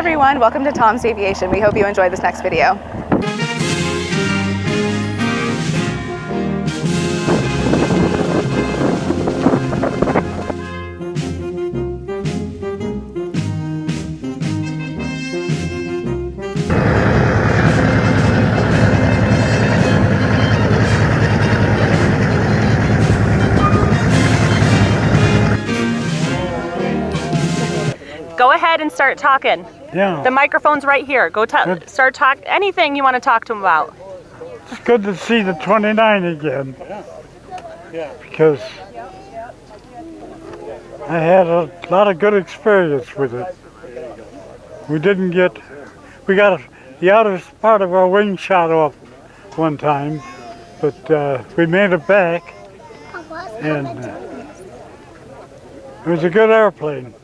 everyone, welcome to Tom's Aviation. We hope you enjoy this next video. Go ahead and start talking. Yeah. The microphone's right here. Go start talking anything you want to talk to them about. It's good to see the 29 again. Yeah. Because I had a lot of good experience with it. We got the outer part of our wing shot off one time, but we made it back, and it was a good airplane.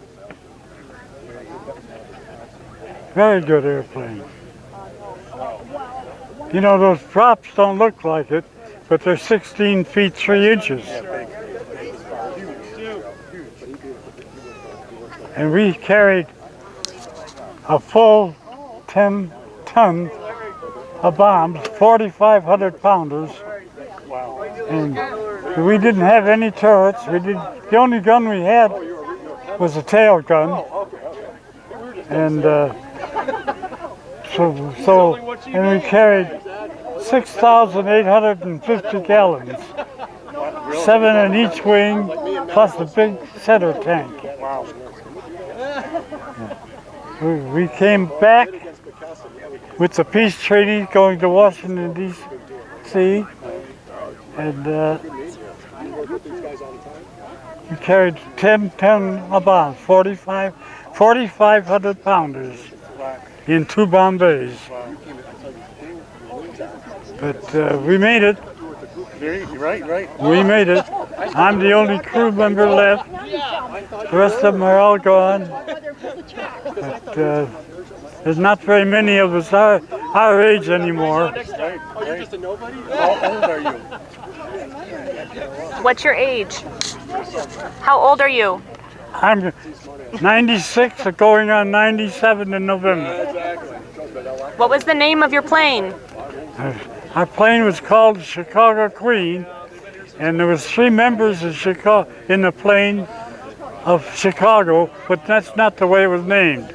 Very good airplane. You know, those props don't look like it, but they're 16 feet 3 inches. And we carried a full 10 ton of bombs, 4,500 pounders. And we didn't have any turrets. The only gun we had was a tail gun. And and we carried 6,850 gallons, 7 in each wing, plus the big center tank. We came back with the peace treaty going to Washington, D.C., and we carried 10 ton of bombs, 4,500 pounders in 2 Bombays. But we made it. Right. We made it. I'm the only crew member left. The rest of them are all gone. But there's not very many of us our age anymore. Oh, you're just a nobody? How old are you? What's your age? How old are you? I'm 96, going on 97 in November. What was the name of your plane? Our plane was called the Chicago Queen, and there was 3 members of Chicago in the plane of Chicago, but that's not the way it was named.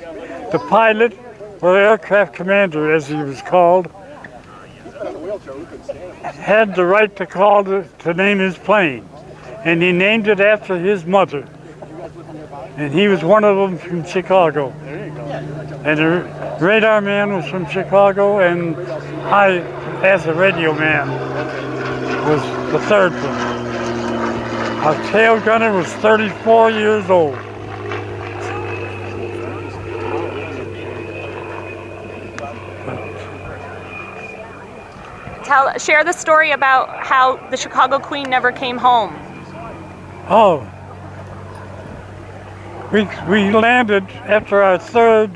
The pilot, or aircraft commander as he was called, had the right to name his plane, and he named it after his mother. And he was one of them from Chicago. And the radar man was from Chicago, and I, as a radio man, was the 3rd one. Our tail gunner was 34 years old. Share the story about how the Chicago Queen never came home. Oh. We landed after our 3rd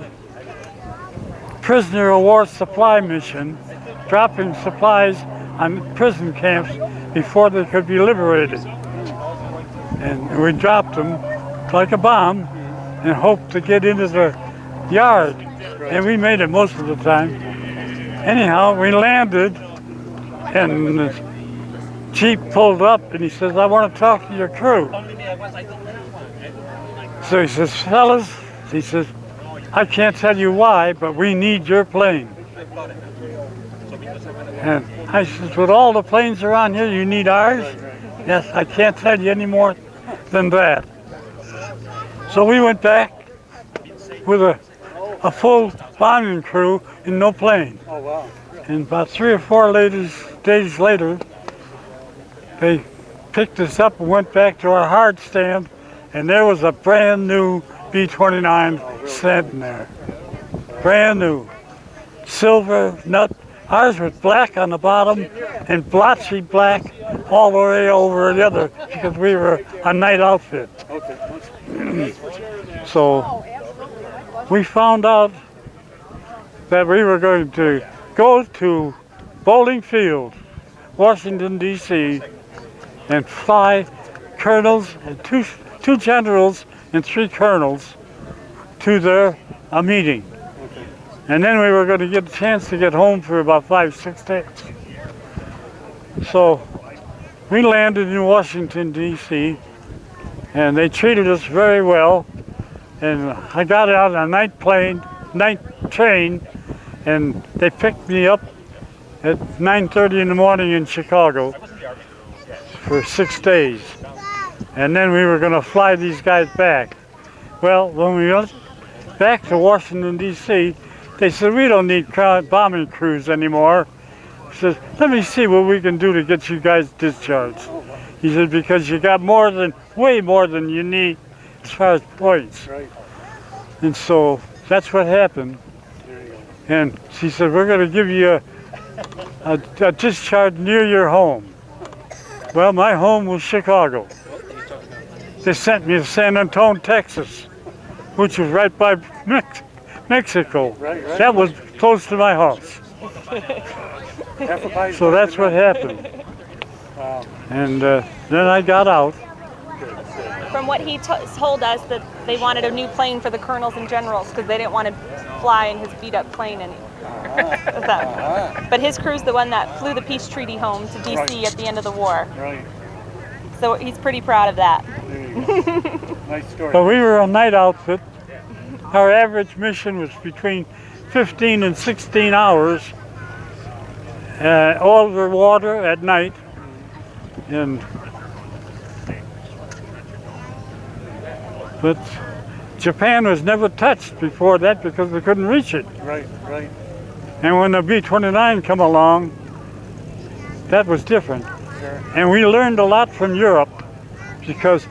prisoner of war supply mission, dropping supplies on prison camps before they could be liberated. And we dropped them like a bomb and hoped to get into the yard. And we made it most of the time. Anyhow, we landed, and the chief pulled up and he says, "I want to talk to your crew." So he says, "Fellas," he says, "I can't tell you why, but we need your plane." And I says, "With all the planes around here, you need ours?" "Yes, I can't tell you any more than that." So we went back with a full bombing crew and no plane. And about 3 or 4 days later, they picked us up and went back to our hard stand, and there was a brand new B29 standing there. Brand new. Silver nut. Ours was black on the bottom and blotchy black all the way over the other because we were a night outfit. So we found out that we were going to go to Bowling Field, Washington, D.C., and fly colonels and two generals and 3 colonels to a meeting. And then we were going to get a chance to get home for about 5-6 days. So we landed in Washington, D.C., and they treated us very well. And I got out on a night train, and they picked me up at 9:30 in the morning in Chicago for 6 days. And then we were going to fly these guys back. Well, when we went back to Washington, D.C., they said, we don't need bombing crews anymore. He said, let me see what we can do to get you guys discharged. He said, because you got way more than you need as far as points. Right. And so that's what happened. And she said, we're going to give you a discharge near your home. Well, my home was Chicago. They sent me to San Antonio, Texas, which was right by Mexico. Right. That was close to my house. So that's what happened. And then I got out. From what he told us, that they wanted a new plane for the colonels and generals because they didn't want to fly in his beat-up plane anymore. But his crew's the one that flew the peace treaty home to D.C. at the end of the war. Right. So he's pretty proud of that. There you go. Nice story. So we were a night outfit. Our average mission was between 15 and 16 hours, over water at night. But Japan was never touched before that because we couldn't reach it. Right. And when the B29 come along, that was different. Sure. And we learned a lot from Europe because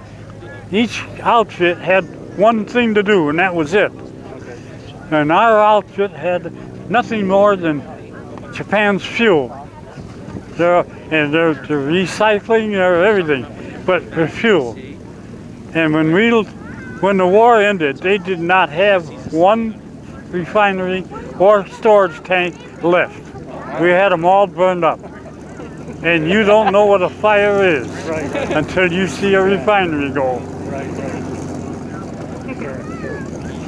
each outfit had one thing to do, and that was it. Okay. And our outfit had nothing more than Japan's fuel. They're recycling, everything, but the fuel. And when the war ended, they did not have one refinery or storage tank left. We had them all burned up. And you don't know what a fire is until you see a refinery go. Right.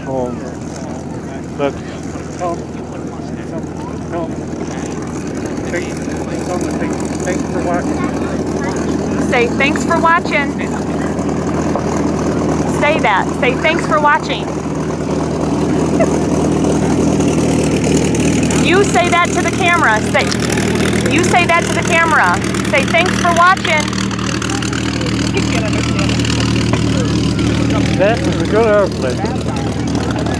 So, but Thanks for watching. Say thanks for watching. Say that. Say thanks for watching. You say that to the camera. You say that to the camera. Say thanks for watching. that was a good airplane.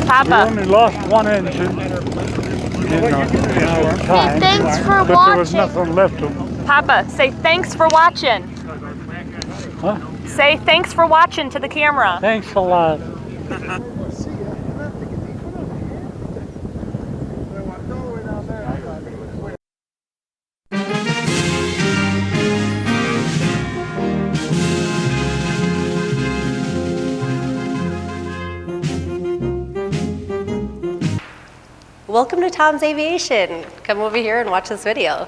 We Papa. only lost one engine in our time, Thanks for but there was watching. nothing left of them. Papa, say thanks for watching. Huh? Say thanks for watching to the camera. Thanks a lot. Welcome to Tom's Aviation. Come over here and watch this video.